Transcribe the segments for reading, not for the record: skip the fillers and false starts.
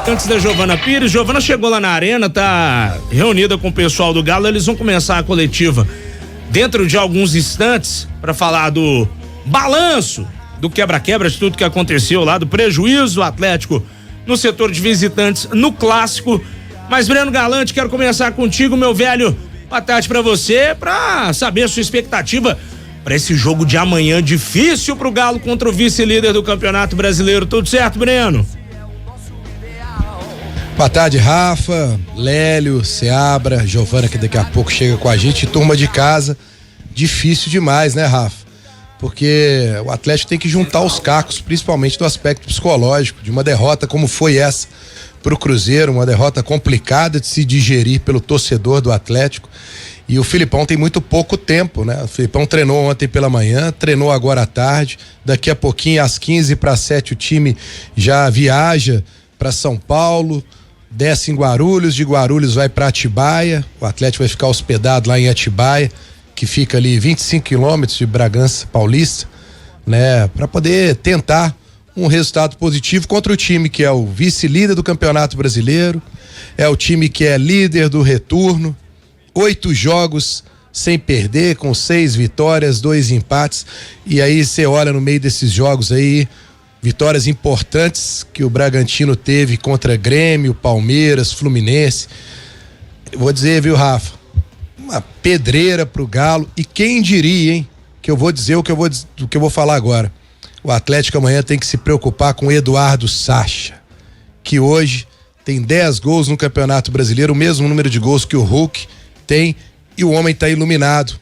Antes da Giovana Pires, Giovana chegou lá na arena, tá reunida com o pessoal do Galo, eles vão começar a coletiva dentro de alguns instantes para falar do balanço, do quebra-quebra, de tudo que aconteceu lá, do prejuízo do Atlético no setor de visitantes no Clássico. Mas Breno Galante, quero começar contigo, meu velho. Boa tarde pra você, pra saber a sua expectativa pra esse jogo de amanhã difícil pro Galo contra o vice-líder do Campeonato Brasileiro. Tudo certo, Breno? Boa tarde, Rafa, Lélio, Seabra, Giovana, que daqui a pouco chega com a gente, turma de casa. Difícil demais, né, Rafa? Porque o Atlético tem que juntar os cacos, principalmente do aspecto psicológico, de uma derrota como foi essa pro Cruzeiro, uma derrota complicada de se digerir pelo torcedor do Atlético. E o Filipão tem muito pouco tempo, né? O Filipão treinou ontem pela manhã, treinou agora à tarde, daqui a pouquinho às 6:45 o time já viaja para São Paulo, desce em Guarulhos, de Guarulhos vai para Atibaia, o Atlético vai ficar hospedado lá em Atibaia, que fica ali 25 quilômetros de Bragança Paulista, né? Para poder tentar um resultado positivo contra o time que é o vice-líder do Campeonato Brasileiro, é o time que é líder do retorno, 8 jogos sem perder, com 6 vitórias, 2 empates, e aí você olha no meio desses jogos aí, vitórias importantes que o Bragantino teve contra Grêmio, Palmeiras, Fluminense. Eu vou dizer, viu, Rafa, uma pedreira pro Galo, e quem diria, hein, que eu vou dizer o que eu vou falar agora. O Atlético amanhã tem que se preocupar com o Eduardo Sacha, que hoje tem 10 gols no Campeonato Brasileiro, o mesmo número de gols que o Hulk tem, e o homem tá iluminado,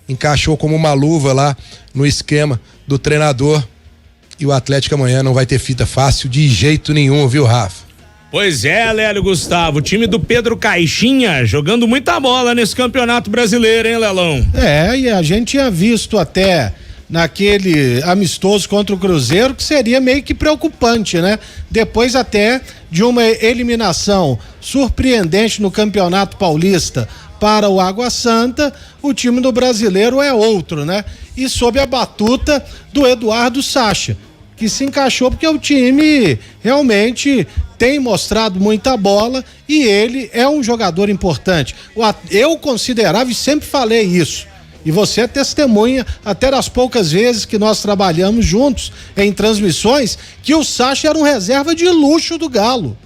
encaixou como uma luva lá no esquema do treinador. E o Atlético amanhã não vai ter fita fácil de jeito nenhum, viu, Rafa? Pois é, Lélio Gustavo, o time do Pedro Caixinha jogando muita bola nesse Campeonato Brasileiro, hein, Lelão? E a gente tinha visto até naquele amistoso contra o Cruzeiro que seria meio que preocupante, né? Depois até de uma eliminação surpreendente no Campeonato Paulista para o Água Santa, o time do Brasileiro é outro, né? E sob a batuta do Eduardo Sacha, que se encaixou porque o time realmente tem mostrado muita bola e ele é um jogador importante. Eu considerava e sempre falei isso, e você é testemunha até das poucas vezes que nós trabalhamos juntos em transmissões, que o Sacha era um reserva de luxo do Galo.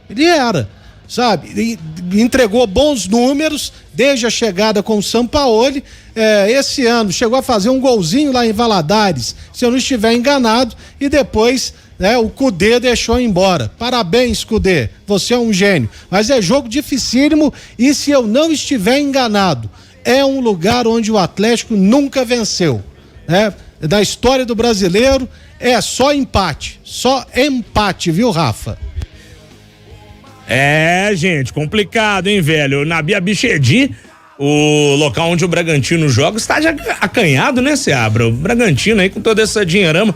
Ele era, sabe? Entregou bons números desde a chegada com o Sampaoli. Esse ano chegou a fazer um golzinho lá em Valadares, se eu não estiver enganado, e depois, né, o Cudê deixou embora. Parabéns, Cudê, você é um gênio. Mas é jogo dificílimo e, se eu não estiver enganado, é um lugar onde o Atlético nunca venceu, né? Da história do Brasileiro é só empate, viu, Rafa? Gente, complicado, hein, velho? Na Bia Bichedi, o local onde o Bragantino joga, está já acanhado, né, Seabra? O Bragantino aí com toda essa dinheirama,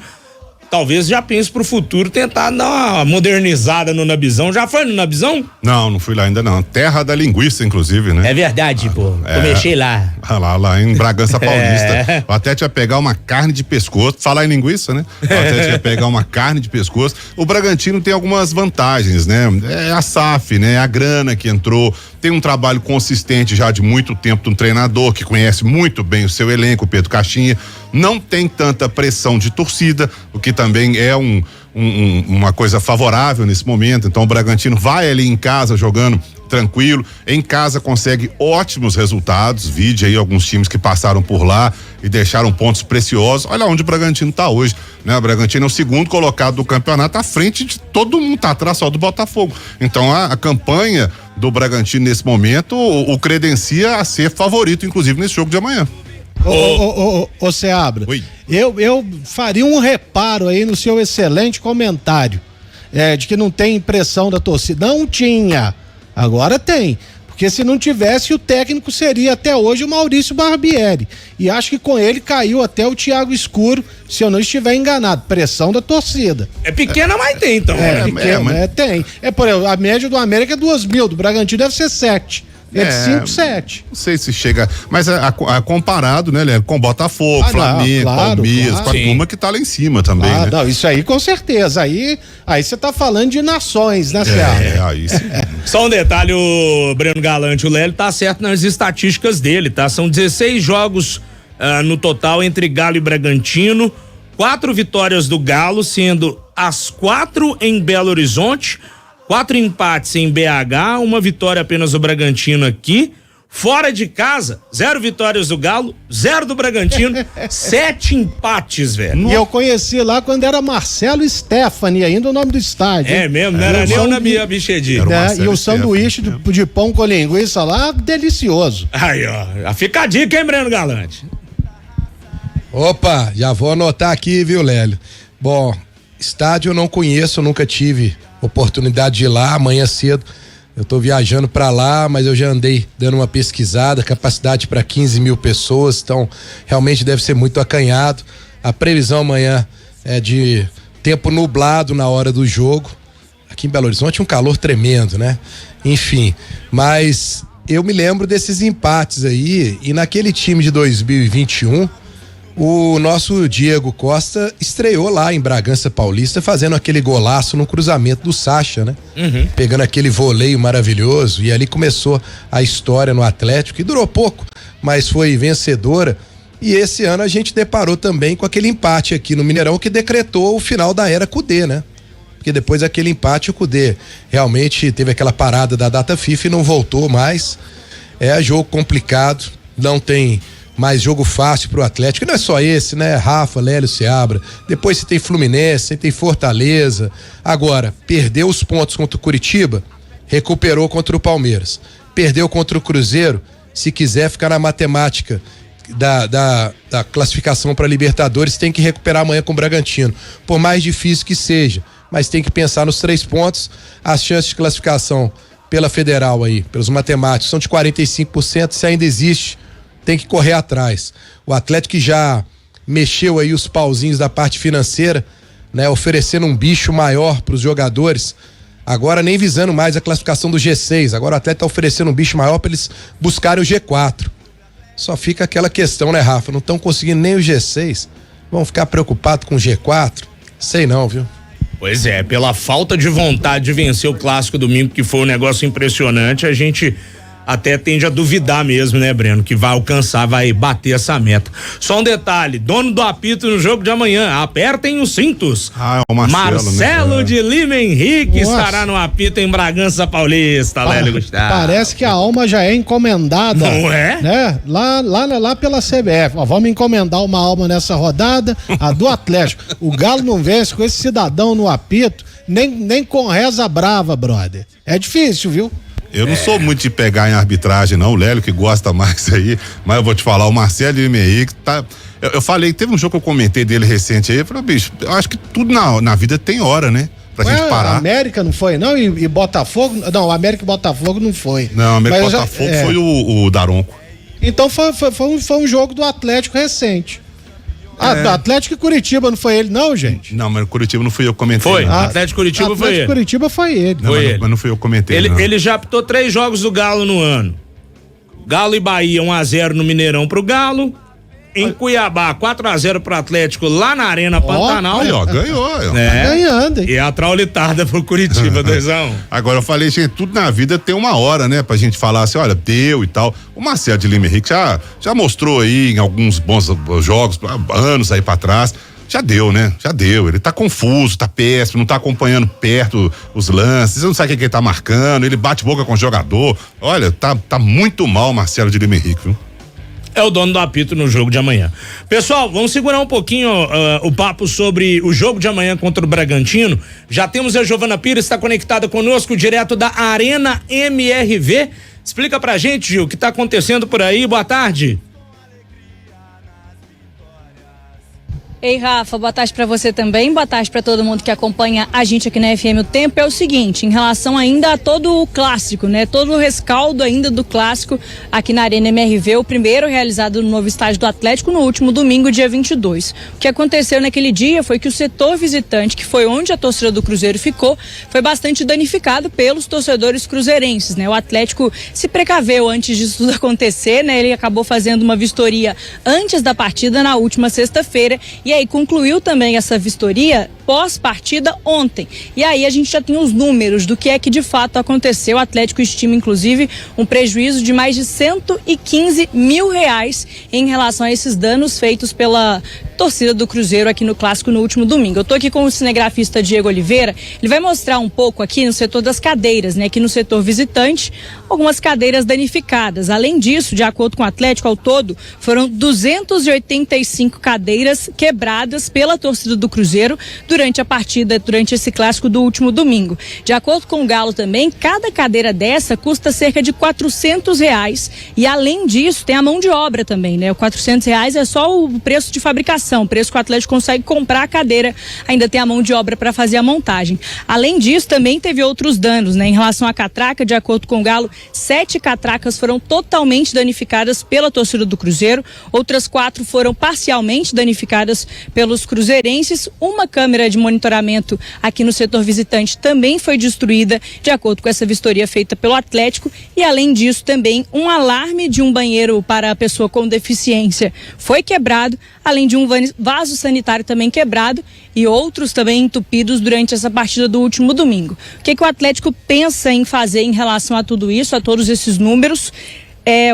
talvez já pense pro futuro tentar dar uma modernizada no Nabizão. Já foi no Nabizão? Não fui lá ainda não. Terra da linguiça, inclusive, né? É verdade, pô. Comecei lá. Lá em Bragança Paulista. Eu até tinha pegar uma carne de pescoço. Falar em linguiça, né? Eu até tinha pegar uma carne de pescoço. O Bragantino tem algumas vantagens, né? É a SAF, né? A grana que entrou. Tem um trabalho consistente já de muito tempo de um treinador que conhece muito bem o seu elenco, Pedro Caixinha. Não tem tanta pressão de torcida, o que também é uma coisa favorável nesse momento. Então o Bragantino vai ali em casa jogando tranquilo, em casa consegue ótimos resultados. Vide aí alguns times que passaram por lá e deixaram pontos preciosos. Olha onde o Bragantino tá hoje, né? O Bragantino é o segundo colocado do campeonato, à frente de todo mundo, tá atrás só do Botafogo. Então a campanha do Bragantino nesse momento o credencia a ser favorito, inclusive nesse jogo de amanhã. Ô Seabra, eu faria um reparo aí no seu excelente comentário, de que não tem impressão da torcida. Não tinha, agora tem, porque se não tivesse, o técnico seria até hoje o Maurício Barbieri, e acho que com ele caiu até o Thiago Escuro, se eu não estiver enganado. Pressão da torcida. É pequena, mas tem, então. Tem. Por exemplo, a média do América é 2.000, do Bragantino deve ser 7. É de 5-7. Não sei se chega, mas comparado, né, Léo, com Botafogo, Flamengo, Palmeiras, com a turma que tá lá em cima também, né? Não, isso aí com certeza. Aí você tá falando de nações, né, Céu? Aí sim. Só um detalhe, o Breno Galante, o Lélio tá certo nas estatísticas dele, tá? São 16 jogos no total entre Galo e Bragantino, 4 vitórias do Galo, sendo as 4 em Belo Horizonte, 4 empates em BH, 1 vitória apenas do Bragantino aqui. Fora de casa, 0 vitórias do Galo, 0 do Bragantino, 7 empates, velho. E eu conheci lá quando era Marcelo Stephanie, ainda o nome do estádio. É mesmo, não era nem o nome da bichedinha. E o sanduíche de pão com linguiça lá, delicioso. Aí, ó, fica a dica, hein, Breno Galante? Opa, já vou anotar aqui, viu, Lélio? Bom, estádio eu não conheço, eu nunca tive oportunidade de ir lá. Amanhã cedo eu tô viajando pra lá, mas eu já andei dando uma pesquisada, capacidade para 15 mil pessoas, então realmente deve ser muito acanhado. A previsão amanhã é de tempo nublado na hora do jogo. Aqui em Belo Horizonte um calor tremendo, né? Enfim, mas eu me lembro desses empates aí, e naquele time de 2021 o nosso Diego Costa estreou lá em Bragança Paulista fazendo aquele golaço no cruzamento do Sacha, né? Pegando aquele voleio maravilhoso, e ali começou a história no Atlético, que durou pouco, mas foi vencedora. E esse ano a gente deparou também com aquele empate aqui no Mineirão que decretou o final da era Cudê, né? Porque depois daquele empate o Cudê realmente teve aquela parada da data FIFA e não voltou mais. É jogo complicado, não tem mais jogo fácil pro Atlético. E não é só esse, né? Rafa, Lélio, Seabra. Depois você tem Fluminense, você tem Fortaleza. Agora, perdeu os pontos contra o Curitiba, recuperou contra o Palmeiras. Perdeu contra o Cruzeiro, se quiser ficar na matemática da classificação para Libertadores, tem que recuperar amanhã com o Bragantino. Por mais difícil que seja, mas tem que pensar nos 3 pontos. As chances de classificação pela Federal aí, pelos matemáticos, são de 45%, se ainda existe, tem que correr atrás. O Atlético já mexeu aí os pauzinhos da parte financeira, né? Oferecendo um bicho maior para os jogadores, agora nem visando mais a classificação do G6, agora o Atlético tá oferecendo um bicho maior para eles buscarem o G4. Só fica aquela questão, né, Rafa? Não estão conseguindo nem o G6, vão ficar preocupados com o G4? Sei não, viu? Pois é, pela falta de vontade de vencer o clássico domingo, que foi um negócio impressionante, a gente até tende a duvidar mesmo, né, Breno, que vai alcançar, vai bater essa meta. Só um detalhe, dono do apito no jogo de amanhã, apertem os cintos. É o Marcelo, né? de Lima Henrique estará no apito em Bragança Paulista, Lélio Gustavo. Parece que a alma já é encomendada. Não é? Né? Lá pela CBF. Ó, vamos encomendar uma alma nessa rodada, a do Atlético. O Galo não vence com esse cidadão no apito, nem com reza brava, brother. É difícil, viu? Eu não sou muito de pegar em arbitragem, não. O Lélio que gosta mais aí, mas eu vou te falar, o Marcelo de Lima Henrique tá. Eu falei, teve um jogo que eu comentei dele recente aí, eu falei, bicho, eu acho que tudo na vida tem hora, né? Pra gente parar. América não foi, não? E Botafogo? Não, América e Botafogo não foi. Não, América e Botafogo foi o Daronco. Então foi um jogo do Atlético recente. Atlético e Curitiba, não foi ele, não, gente? Não, mas Curitiba não fui eu que comentei. Foi, Atlético e Curitiba foi ele. Atlético e Curitiba foi ele. Não, mas não fui eu que comentei. Ele já apitou 3 jogos do Galo no ano. Galo e Bahia, 1-0 no Mineirão pro Galo. Em Cuiabá, 4-0 pro Atlético lá na Arena Pantanal. Aí, ó, ganhou. Tá ganhando, hein? E a traulitada pro Curitiba, 2-1. Agora eu falei, gente, tudo na vida tem uma hora, né? Pra gente falar assim, olha, deu e tal. O Marcelo de Lima Henrique já mostrou aí em alguns bons jogos, anos aí pra trás. Já deu, né? Já deu. Ele tá confuso, tá péssimo, não tá acompanhando perto os lances, você não sabe quem que ele tá marcando, ele bate boca com o jogador. Olha, tá muito mal o Marcelo de Lima Henrique, viu? É o dono do apito no jogo de amanhã. Pessoal, vamos segurar um pouquinho o papo sobre o jogo de amanhã contra o Bragantino. Já temos a Giovana Pires, está conectada conosco direto da Arena MRV. Explica pra gente, Gil, o que tá acontecendo por aí. Boa tarde. Ei, Rafa, boa tarde para você também, boa tarde para todo mundo que acompanha a gente aqui na FM. O tempo é o seguinte, em relação ainda a todo o clássico, né? Todo o rescaldo ainda do clássico aqui na Arena MRV, o primeiro realizado no novo estádio do Atlético no último domingo, dia 22. O que aconteceu naquele dia foi que o setor visitante, que foi onde a torcida do Cruzeiro ficou, foi bastante danificado pelos torcedores cruzeirenses, né? O Atlético se precaveu antes disso tudo acontecer, né? Ele acabou fazendo uma vistoria antes da partida na última sexta-feira e aí concluiu também essa vistoria pós-partida ontem. E aí a gente já tem os números do que é que de fato aconteceu. O Atlético estima, inclusive, um prejuízo de mais de 115 mil reais em relação a esses danos feitos pela torcida do Cruzeiro aqui no Clássico no último domingo. Eu tô aqui com o cinegrafista Diego Oliveira, ele vai mostrar um pouco aqui no setor das cadeiras, né? Aqui no setor visitante, algumas cadeiras danificadas. Além disso, de acordo com o Atlético, ao todo, foram 285 cadeiras quebradas pela torcida do Cruzeiro durante a partida, durante esse Clássico do último domingo. De acordo com o Galo também, cada cadeira dessa custa cerca de R$400 e além disso tem a mão de obra também, né? O R$400 é só o preço de fabricação, o preço que o Atlético consegue comprar a cadeira, ainda tem a mão de obra para fazer a montagem. Além disso, também teve outros danos, né? Em relação à catraca, de acordo com o Galo, 7 catracas foram totalmente danificadas pela torcida do Cruzeiro, outras 4 foram parcialmente danificadas pelos cruzeirenses, uma câmera de monitoramento aqui no setor visitante também foi destruída, de acordo com essa vistoria feita pelo Atlético, e além disso também um alarme de um banheiro para a pessoa com deficiência foi quebrado, além de um vaso sanitário também quebrado e outros também entupidos durante essa partida do último domingo. O que o Atlético pensa em fazer em relação a tudo isso, a todos esses números?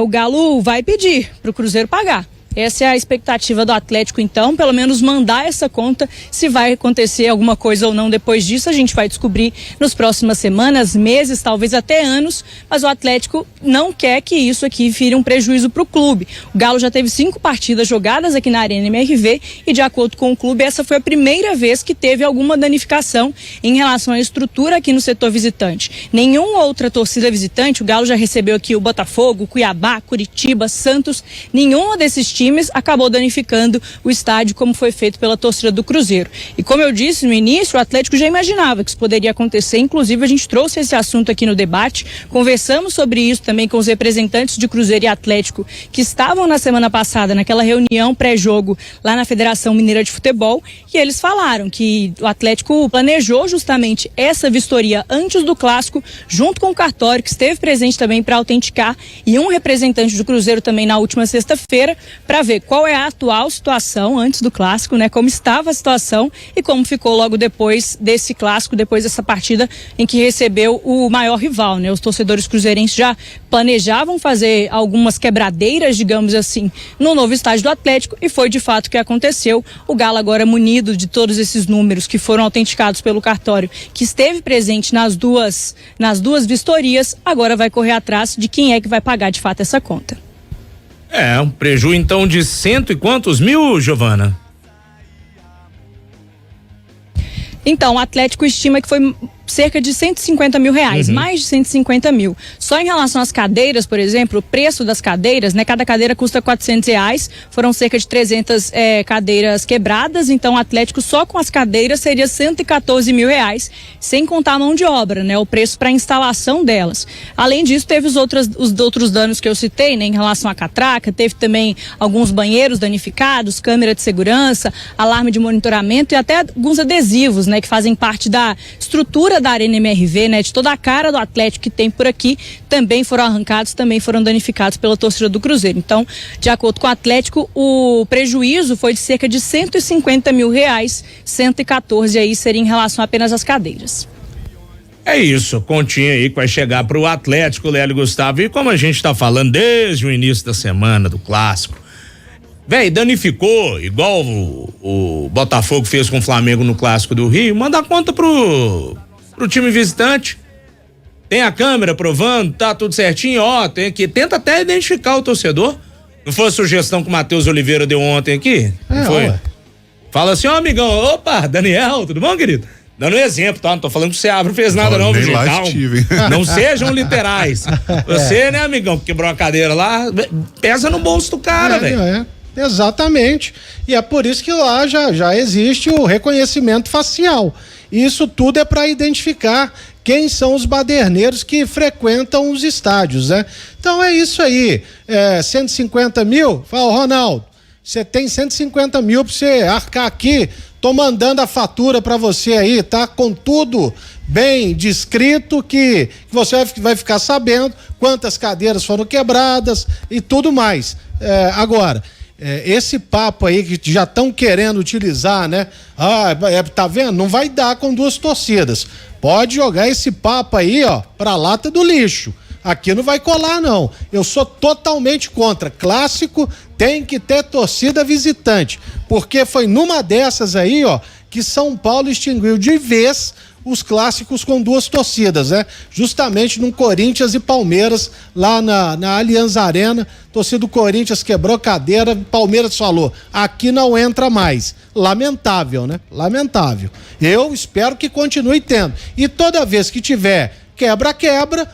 O Galo vai pedir para o Cruzeiro pagar. Essa é a expectativa do Atlético, então, pelo menos mandar essa conta. Se vai acontecer alguma coisa ou não depois disso, a gente vai descobrir nas próximas semanas, meses, talvez até anos, mas o Atlético não quer que isso aqui vire um prejuízo para o clube. O Galo já teve 5 partidas jogadas aqui na Arena MRV e, de acordo com o clube, essa foi a primeira vez que teve alguma danificação em relação à estrutura aqui no setor visitante. Nenhuma outra torcida visitante, o Galo já recebeu aqui o Botafogo, Cuiabá, Curitiba, Santos, nenhuma desses times acabou danificando o estádio como foi feito pela torcida do Cruzeiro. E como eu disse no início, o Atlético já imaginava que isso poderia acontecer, inclusive a gente trouxe esse assunto aqui no debate, conversamos sobre isso também com os representantes de Cruzeiro e Atlético que estavam na semana passada naquela reunião pré-jogo lá na Federação Mineira de Futebol e eles falaram que o Atlético planejou justamente essa vistoria antes do Clássico, junto com o cartório que esteve presente também para autenticar e um representante do Cruzeiro também na última sexta-feira para ver qual é a atual situação antes do Clássico, né? Como estava a situação e como ficou logo depois desse Clássico, depois dessa partida em que recebeu o maior rival, né? Os torcedores cruzeirenses já planejavam fazer algumas quebradeiras, digamos assim, no novo estádio do Atlético e foi de fato o que aconteceu. O Galo agora munido de todos esses números que foram autenticados pelo cartório, que esteve presente nas duas vistorias, agora vai correr atrás de quem é que vai pagar de fato essa conta. Um prejuízo então de cento e quantos mil, Giovana? Então, o Atlético estima que foi cerca de 150 mil reais, mais de 150 mil. Só em relação às cadeiras, por exemplo, o preço das cadeiras, né? Cada cadeira custa R$400, foram cerca de 300 cadeiras quebradas, então o Atlético só com as cadeiras seria 114 mil reais, sem contar a mão de obra, né? O preço para a instalação delas. Além disso, teve os outros danos que eu citei, né? Em relação à catraca, teve também alguns banheiros danificados, câmera de segurança, alarme de monitoramento e até alguns adesivos, né? Que fazem parte da estrutura da Arena MRV, né, de toda a cara do Atlético que tem por aqui, também foram arrancados, também foram danificados pela torcida do Cruzeiro. Então, de acordo com o Atlético, o prejuízo foi de cerca de 150 mil reais, 114 aí seria em relação apenas às cadeiras. É isso, continha aí que vai chegar pro Atlético, Lélio Gustavo, e como a gente tá falando desde o início da semana do Clássico, danificou, igual o Botafogo fez com o Flamengo no Clássico do Rio, manda a conta pro time visitante. Tem a câmera provando, tá tudo certinho, tenta até identificar o torcedor. Não foi a sugestão que o Matheus Oliveira deu ontem aqui? Não foi? Fala assim, amigão, opa, Daniel, tudo bom, querido? Dando um exemplo, tá? Não tô falando que o Seabra não fez nada não, nem lá estive, não sejam literais. Você, né, amigão, que quebrou a cadeira lá, pesa no bolso do cara, velho. Exatamente. E é por isso que lá já existe o reconhecimento facial. Isso tudo é para identificar quem são os baderneiros que frequentam os estádios, né? Então é isso aí. 150 mil? Fala, Ronaldo, você tem 150 mil para você arcar aqui. Tô mandando a fatura para você aí, tá? Com tudo bem descrito que você vai ficar sabendo quantas cadeiras foram quebradas e tudo mais. Agora, esse papo aí que já estão querendo utilizar, né? Tá vendo? Não vai dar com duas torcidas. Pode jogar esse papo aí, ó, pra lata do lixo. Aqui não vai colar, não. Eu sou totalmente contra. Clássico tem que ter torcida visitante. Porque foi numa dessas aí, ó, que São Paulo extinguiu de vez os clássicos com duas torcidas, né? Justamente no Corinthians e Palmeiras, lá na Allianz Arena. Torcida do Corinthians quebrou cadeira, Palmeiras falou, aqui não entra mais. Lamentável, né? Lamentável. Eu espero que continue tendo. E toda vez que tiver quebra-quebra,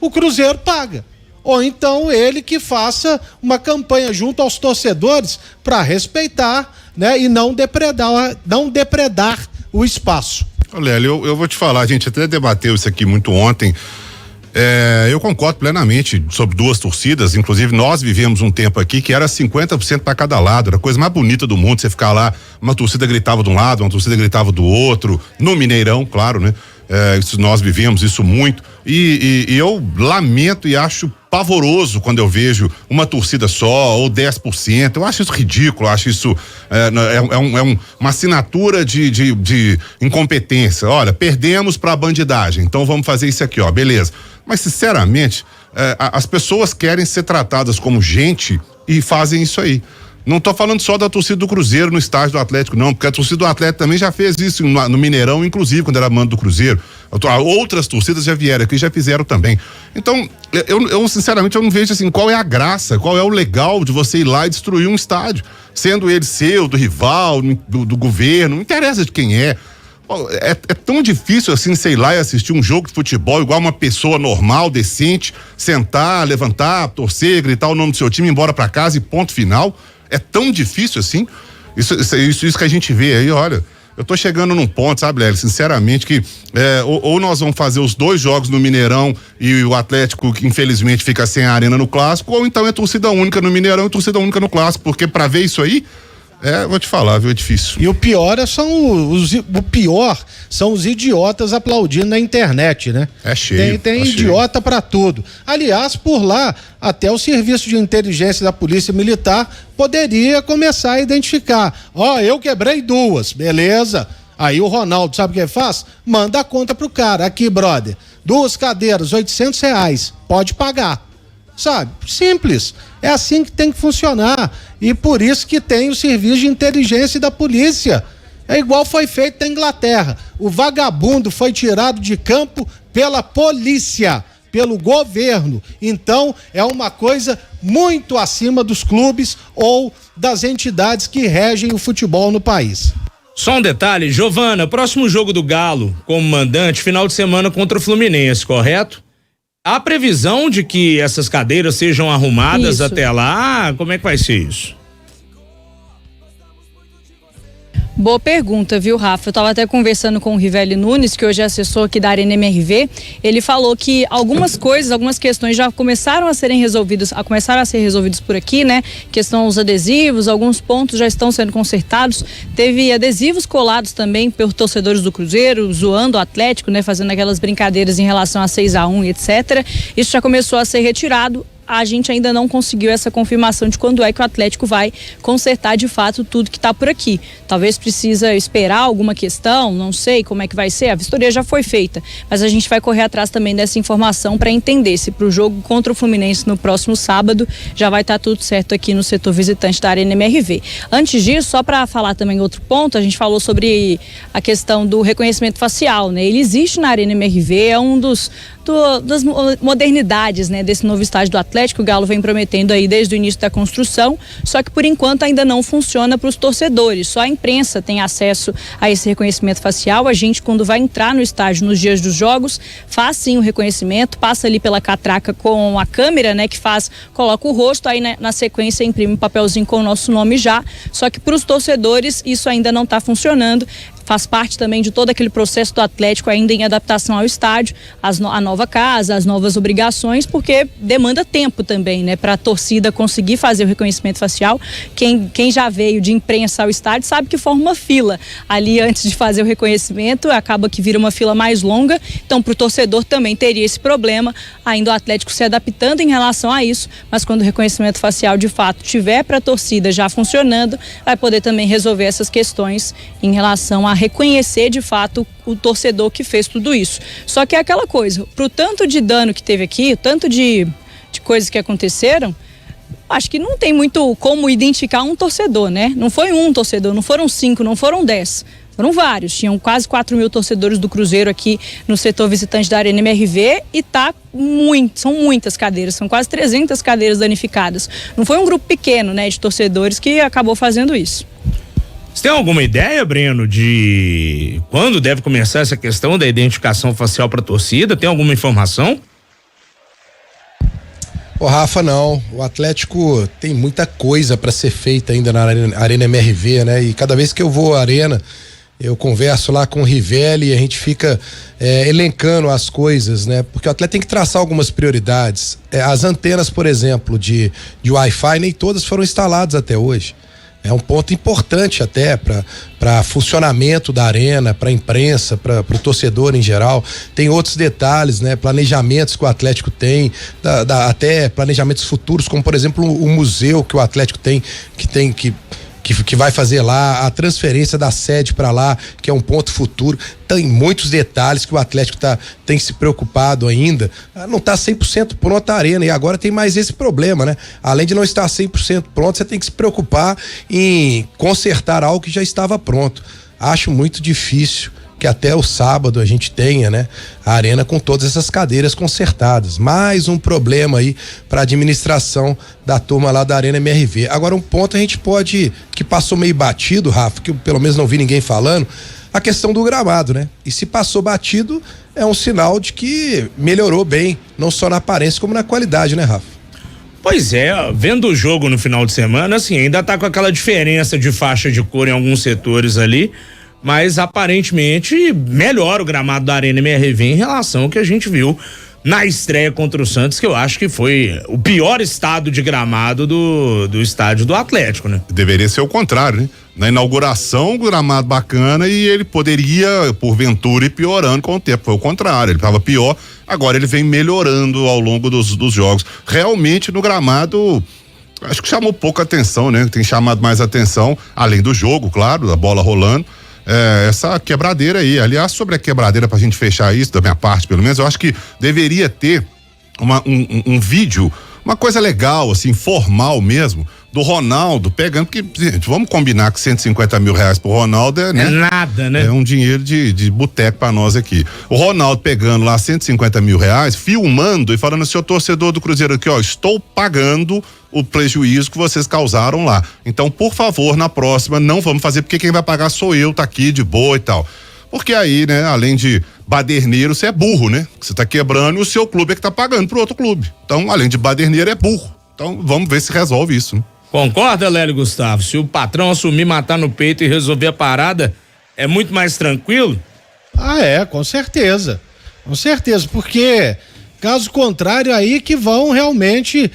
o Cruzeiro paga. Ou então ele que faça uma campanha junto aos torcedores para respeitar, né? E não depredar o espaço. Lélio, eu vou te falar, a gente até debateu isso aqui muito ontem. Eu concordo plenamente sobre duas torcidas, inclusive nós vivemos um tempo aqui que era 50% para cada lado, era a coisa mais bonita do mundo, você ficar lá, uma torcida gritava de um lado, uma torcida gritava do outro, no Mineirão, claro, né? Isso, nós vivemos isso muito e eu lamento e acho pavoroso quando eu vejo uma torcida só ou 10%, eu acho isso ridículo, eu acho isso uma assinatura de incompetência. Olha, perdemos pra bandidagem, então vamos fazer isso aqui, ó, beleza. Mas sinceramente, as pessoas querem ser tratadas como gente e fazem isso aí. Não tô falando só da torcida do Cruzeiro no estádio do Atlético, não, porque a torcida do Atlético também já fez isso no Mineirão, inclusive, quando era mando do Cruzeiro. Outras torcidas já vieram aqui, já fizeram também. Então, eu sinceramente, eu não vejo assim, qual é a graça, qual é o legal de você ir lá e destruir um estádio, sendo ele seu, do rival, do governo, não interessa de quem é. É tão difícil assim, sei lá, e assistir um jogo de futebol igual uma pessoa normal, decente, sentar, levantar, torcer, gritar o nome do seu time, ir embora pra casa e ponto final. É tão difícil assim, isso que a gente vê aí, olha, eu tô chegando num ponto, sabe, Lélio, sinceramente que ou nós vamos fazer os dois jogos no Mineirão e o Atlético, que infelizmente fica sem a arena no Clássico, ou então é torcida única no Mineirão e torcida única no Clássico, porque pra ver isso aí, vou te falar, viu, é difícil. E o pior são os idiotas aplaudindo na internet, né? É cheio. Tem idiota pra tudo. Aliás, por lá, até o serviço de inteligência da Polícia Militar poderia começar a identificar. Eu quebrei duas, beleza. Aí o Ronaldo, sabe o que faz? Manda a conta pro cara. Aqui, brother, 2 cadeiras, R$800, pode pagar. Sabe? Simples. É assim que tem que funcionar. E por isso que tem o serviço de inteligência da polícia. É igual foi feito na Inglaterra. O vagabundo foi tirado de campo pela polícia, pelo governo. Então, é uma coisa muito acima dos clubes ou das entidades que regem o futebol no país. Só um detalhe, Giovana, próximo jogo do Galo como mandante, final de semana contra o Fluminense, correto? Há previsão de que essas cadeiras sejam arrumadas até lá? Como é que vai ser isso? Boa pergunta, viu, Rafa? Eu tava até conversando com o Rivelli Nunes, que hoje é assessor aqui da Arena MRV. Ele falou que algumas questões já começaram a ser resolvidas por aqui, né? Questão dos adesivos, alguns pontos já estão sendo consertados. Teve adesivos colados também por torcedores do Cruzeiro, zoando o Atlético, né? Fazendo aquelas brincadeiras em relação a 6-1 e etc. Isso já começou a ser retirado. A gente ainda não conseguiu essa confirmação de quando é que o Atlético vai consertar de fato tudo que está por aqui. Talvez precisa esperar alguma questão, não sei como é que vai ser, a vistoria já foi feita, mas a gente vai correr atrás também dessa informação para entender se para o jogo contra o Fluminense no próximo sábado já vai estar tudo certo aqui no setor visitante da Arena MRV. Antes disso, só para falar também outro ponto, a gente falou sobre a questão do reconhecimento facial, né? Ele existe na Arena MRV, é um dos das modernidades, né, desse novo estádio do Atlético. O Galo vem prometendo aí desde o início da construção, só que por enquanto ainda não funciona para os torcedores. Só a imprensa tem acesso a esse reconhecimento facial. A gente, quando vai entrar no estádio nos dias dos jogos, faz sim o reconhecimento, passa ali pela catraca com a câmera, né, que coloca o rosto, aí na sequência imprime um papelzinho com o nosso nome já. Só que para os torcedores isso ainda não está funcionando. Faz parte também de todo aquele processo do Atlético ainda em adaptação ao estádio, a nova casa, as novas obrigações, porque demanda tempo também, né, para a torcida conseguir fazer o reconhecimento facial. Quem já veio de imprensa ao estádio sabe que forma uma fila ali antes de fazer o reconhecimento, acaba que vira uma fila mais longa. Então, para o torcedor também teria esse problema, ainda o Atlético se adaptando em relação a isso, mas quando o reconhecimento facial de fato tiver para a torcida já funcionando, vai poder também resolver essas questões em relação a reconhecer de fato o torcedor que fez tudo isso. Só que é aquela coisa, pro tanto de dano que teve aqui, o tanto de coisas que aconteceram, acho que não tem muito como identificar um torcedor, né? Não foi um torcedor, não foram 5, não foram 10. Foram vários, tinham quase 4.000 torcedores do Cruzeiro aqui no setor visitante da Arena MRV e são muitas cadeiras, são quase 300 cadeiras danificadas. Não foi um grupo pequeno, né, de torcedores que acabou fazendo isso. Você tem alguma ideia, Breno, de quando deve começar essa questão da identificação facial para a torcida? Tem alguma informação? Ô Rafa, não. O Atlético tem muita coisa para ser feita ainda na Arena MRV, né? E cada vez que eu vou à Arena, eu converso lá com o Rivelli e a gente fica elencando as coisas, né? Porque o Atlético tem que traçar algumas prioridades. As antenas, por exemplo, de Wi-Fi, nem todas foram instaladas até hoje. É um ponto importante até para funcionamento da arena, para a imprensa, para o torcedor em geral. Tem outros detalhes, né? Planejamentos que o Atlético tem, até planejamentos futuros, como por exemplo o museu que o Atlético tem, que vai fazer lá, a transferência da sede para lá, que é um ponto futuro. Tem muitos detalhes que o Atlético tem se preocupado ainda. Não está 100% pronta a arena, e agora tem mais esse problema, né? Além de não estar 100% pronto, você tem que se preocupar em consertar algo que já estava pronto. Acho muito difícil que até o sábado a gente tenha, né, a arena com todas essas cadeiras consertadas. Mais um problema aí para a administração da turma lá da Arena MRV. Agora, um ponto a gente que passou meio batido, Rafa, que eu pelo menos não vi ninguém falando, a questão do gramado, né? E se passou batido, é um sinal de que melhorou bem, não só na aparência como na qualidade, né, Rafa? Pois é, vendo o jogo no final de semana, assim, ainda tá com aquela diferença de faixa de cor em alguns setores ali, mas aparentemente melhora o gramado da Arena MRV em relação ao que a gente viu na estreia contra o Santos, que eu acho que foi o pior estado de gramado do estádio do Atlético, né? Deveria ser o contrário, né? Na inauguração, o gramado bacana, e ele poderia, porventura, ir piorando com o tempo. Foi o contrário, ele estava pior, agora ele vem melhorando ao longo dos jogos. Realmente, no gramado, acho que chamou pouca atenção, né? Tem chamado mais atenção, além do jogo, claro, da bola rolando, essa quebradeira aí. Aliás, sobre a quebradeira, pra gente fechar isso, da minha parte pelo menos, eu acho que deveria ter um vídeo, uma coisa legal, assim, formal mesmo, do Ronaldo pegando, porque, gente, vamos combinar que R$150 mil pro Ronaldo é nada, né? É um dinheiro de boteco pra nós aqui. O Ronaldo pegando lá R$150 mil, filmando e falando assim: ô torcedor do Cruzeiro aqui, ó, estou pagando o prejuízo que vocês causaram lá. Então, por favor, na próxima não vamos fazer, porque quem vai pagar sou eu, tá aqui de boa e tal. Porque aí, né, além de baderneiro, você é burro, né? Você tá quebrando e o seu clube é que tá pagando pro outro clube. Então, além de baderneiro, é burro. Então, vamos ver se resolve isso, né? Concorda, Lélio Gustavo? Se o patrão assumir, matar no peito e resolver a parada, é muito mais tranquilo? Com certeza. Com certeza, porque caso contrário aí que vão realmente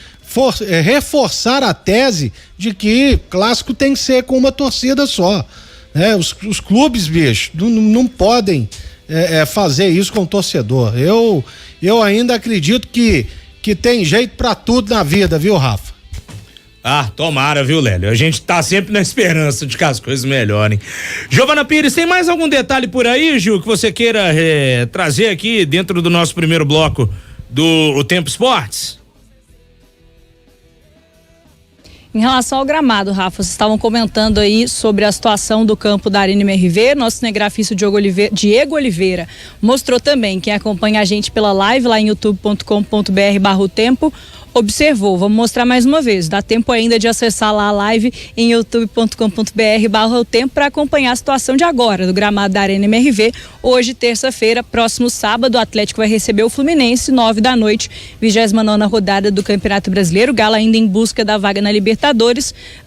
reforçar a tese de que clássico tem que ser com uma torcida só. Os clubes, bicho, não podem fazer isso com o torcedor. Eu ainda acredito que tem jeito pra tudo na vida, viu, Rafa? Tomara, viu, Lélio? A gente tá sempre na esperança de que as coisas melhorem. Giovana Pires, tem mais algum detalhe por aí, Gil, que você queira trazer aqui dentro do nosso primeiro bloco do Tempo Esportes? Em relação ao gramado, Rafa, vocês estavam comentando aí sobre a situação do campo da Arena MRV. Nosso cinegrafista Diego Oliveira mostrou também, quem acompanha a gente pela live lá em youtube.com.br/otempo, observou. Vamos mostrar mais uma vez. Dá tempo ainda de acessar lá a live em youtube.com.br/otempo para acompanhar a situação de agora do gramado da Arena MRV. Hoje, terça-feira, próximo sábado, o Atlético vai receber o Fluminense, 9 da noite, 29ª rodada do Campeonato Brasileiro. O Galo ainda em busca da vaga na Libertadores.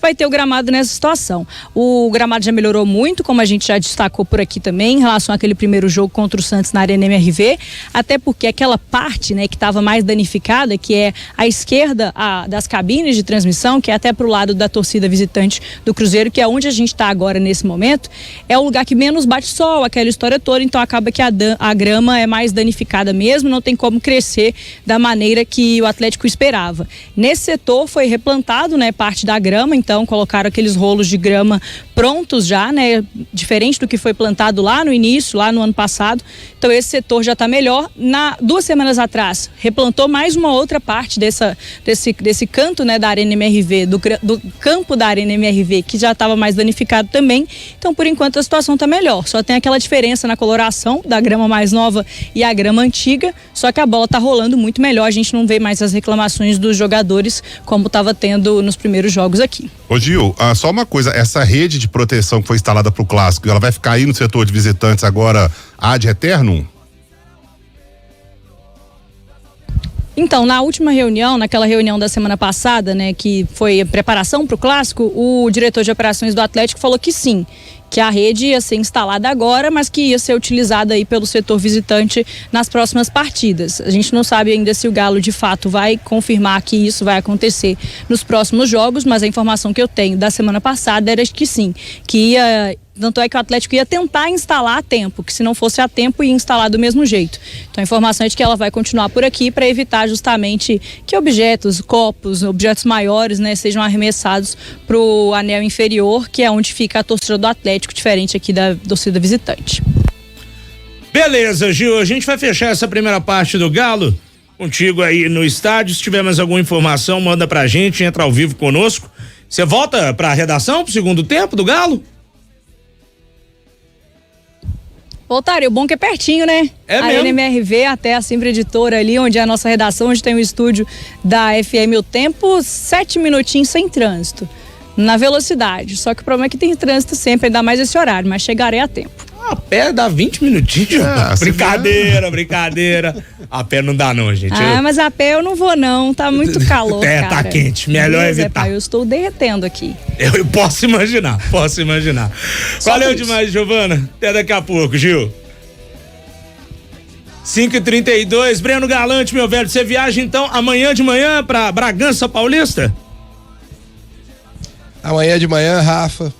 Vai ter o gramado nessa situação. O gramado já melhorou muito, como a gente já destacou por aqui também, em relação àquele primeiro jogo contra o Santos na Arena MRV, até porque aquela parte, né, que estava mais danificada, que é a esquerda das cabines de transmissão, que é até para o lado da torcida visitante do Cruzeiro, que é onde a gente está agora nesse momento, é o lugar que menos bate sol, aquela história toda, então acaba que a grama é mais danificada mesmo, não tem como crescer da maneira que o Atlético esperava. Nesse setor foi replantado, né, parte da grama, então colocaram aqueles rolos de grama prontos já, né, diferente do que foi plantado lá no início, lá no ano passado. Então esse setor já está melhor. 2 semanas atrás, replantou mais uma outra parte desse canto, né, da Arena MRV, do campo da Arena MRV, que já estava mais danificado também. Então, por enquanto, a situação está melhor. Só tem aquela diferença na coloração da grama mais nova e a grama antiga, só que a bola está rolando muito melhor. A gente não vê mais as reclamações dos jogadores como estava tendo nos primeiros jogos aqui. Ô Gil, só uma coisa, essa rede de proteção que foi instalada para o Clássico, ela vai ficar aí no setor de visitantes agora ad eternum? Então, na última reunião, naquela reunião da semana passada, né, que foi a preparação para o Clássico, o diretor de operações do Atlético falou que sim, que a rede ia ser instalada agora, mas que ia ser utilizada aí pelo setor visitante nas próximas partidas. A gente não sabe ainda se o Galo de fato vai confirmar que isso vai acontecer nos próximos jogos, mas a informação que eu tenho da semana passada era que sim, que ia... Tanto é que o Atlético ia tentar instalar a tempo, que se não fosse a tempo ia instalar do mesmo jeito. Então a informação é de que ela vai continuar por aqui para evitar justamente que objetos, copos, objetos maiores, né, sejam arremessados para o anel inferior, que é onde fica a torcida do Atlético, diferente aqui da torcida visitante. Beleza, Gil, a gente vai fechar essa primeira parte do Galo contigo aí no estádio. Se tiver mais alguma informação, manda pra gente, entra ao vivo conosco. Você volta pra redação pro segundo tempo do Galo? Voltaria, o bom que é pertinho, né? É mesmo? A NMRV até a Simpra Editora ali, onde é a nossa redação, onde tem o estúdio da FM O Tempo, 7 minutinhos sem trânsito, na velocidade. Só que o problema é que tem trânsito sempre, ainda mais esse horário, mas chegarei a tempo. A pé dá 20 minutinhos. Brincadeira. A pé não dá não, gente. Mas a pé eu não vou não, tá muito calor, cara. Tá quente, melhor evitar. Pai, eu estou derretendo aqui. Eu posso imaginar. Valeu demais, Giovana. Até daqui a pouco, Gil. 5h32, Breno Galante, meu velho, você viaja então amanhã de manhã pra Bragança Paulista? Amanhã de manhã, Rafa,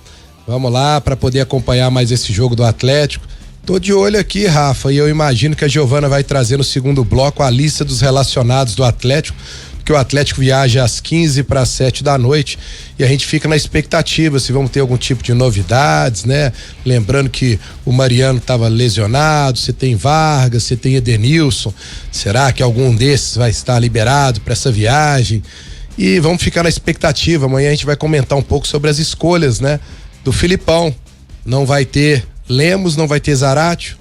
vamos lá para poder acompanhar mais esse jogo do Atlético. Tô de olho aqui, Rafa, e eu imagino que a Giovana vai trazer no segundo bloco a lista dos relacionados do Atlético, porque o Atlético viaja às 15:07 da noite e a gente fica na expectativa se vamos ter algum tipo de novidades, né? Lembrando que o Mariano estava lesionado, você tem Vargas, você tem Edenilson, será que algum desses vai estar liberado para essa viagem? E vamos ficar na expectativa, amanhã a gente vai comentar um pouco sobre as escolhas, né? Do Filipão, não vai ter Lemos, não vai ter Zaratio,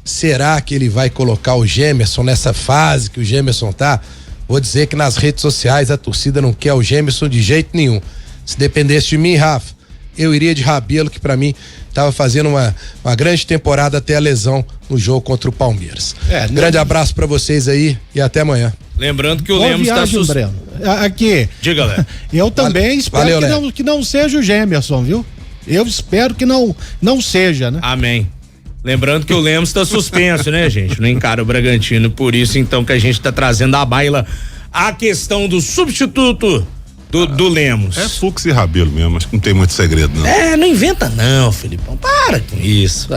será que ele vai colocar o Gemerson nessa fase que o Gemerson tá? Vou dizer que nas redes sociais a torcida não quer o Gemerson de jeito nenhum. Se dependesse de mim, Rafa, eu iria de Rabelo, que pra mim tava fazendo uma grande temporada até a lesão no jogo contra o Palmeiras. Grande abraço pra vocês aí e até amanhã. Lembrando que o Lemos tá Breno. Aqui. Diga, Léo. Eu também espero que não seja o Gemerson, viu? Eu espero que não seja, né? Amém. Lembrando que o Lemos tá suspenso, né, gente? Não encara o Bragantino, por isso então que a gente tá trazendo à baila a questão do substituto do Lemos. É Fux e Rabelo mesmo, acho que não tem muito segredo, não. Não inventa não, Felipão, para com isso.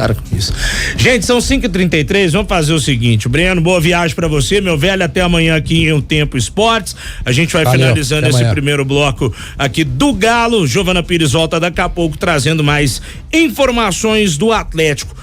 Gente, são 5h33, vamos fazer o seguinte, Breno, boa viagem pra você, meu velho, até amanhã aqui em O Tempo Esportes, a gente vai finalizando esse primeiro bloco aqui do Galo. Giovana Pires volta daqui a pouco trazendo mais informações do Atlético.